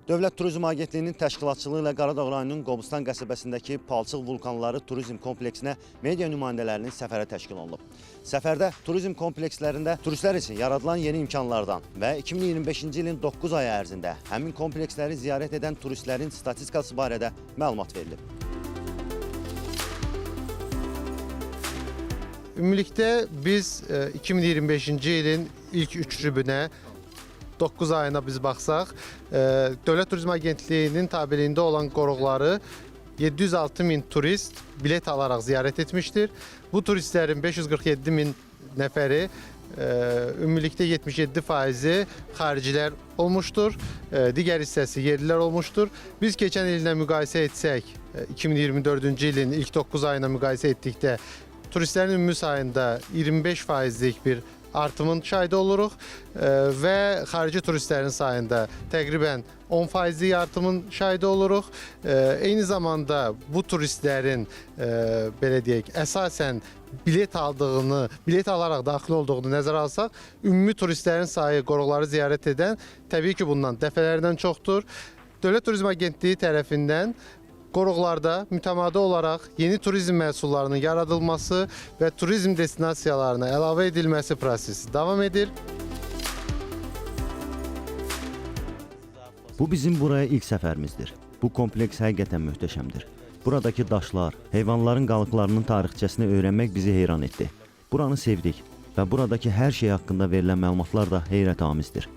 Dövlət Turizm Agentliyinin təşkilatçılığı ilə Qaradağ rayonunun Qobustan qəsəbəsindəki Palçıq vulkanları turizm kompleksinə media nümayəndələrinin səfəri təşkil olunub. Səfərdə turizm komplekslərində turistlər üçün yaradılan yeni imkanlardan və 2025-ci ilin 9 ayı ərzində həmin kompleksləri ziyarət edən turistlərin statistikası barədə məlumat verilib. Ümumilikdə biz 2025-ci ilin ilk 3 rübünə 9 ayına biz baxsaq, Dövlət Turizm Agentliyinin tabeliyində olan qoruqları 706 min turist bilet alaraq ziyarət etmişdir. Bu turistlərin 547 min nəfəri, ümumilikdə 77%-i xaricilər olmuşdur, digər hissəsi yerlilər olmuşdur. Biz keçən illə müqayisə etsək, 2024-cü ilin ilk 9 ayına müqayisə etdikdə turistlərin ümumi sayında 25%-lik bir artımın şahidi oluruq və xarici turistlərin sayında təqribən 10%-lik artımın şahidi oluruq. Eyni zamanda bu turistlərin belə deyək, əsasən bilet alaraq daxil olduğunu nəzərə alsaq, ümumi turistlərin sayı qoruqları ziyarət edən təbii ki, bundan dəfələrdən çoxdur. Dövlət Turizm Agentliyi tərəfindən qoruqlarda mütəmadi olaraq yeni turizm məhsullarının yaradılması və turizm destinasiyalarına əlavə edilməsi prosesi davam edir. Bu bizim buraya ilk səfərimizdir. Bu kompleks həqiqətən möhtəşəmdir. Buradakı daşlar, heyvanların qalıqlarının tarixçəsini öyrənmək bizi heyran etdi. Buranı sevdik və buradakı hər şey haqqında verilən məlumatlar da heyrətamizdir.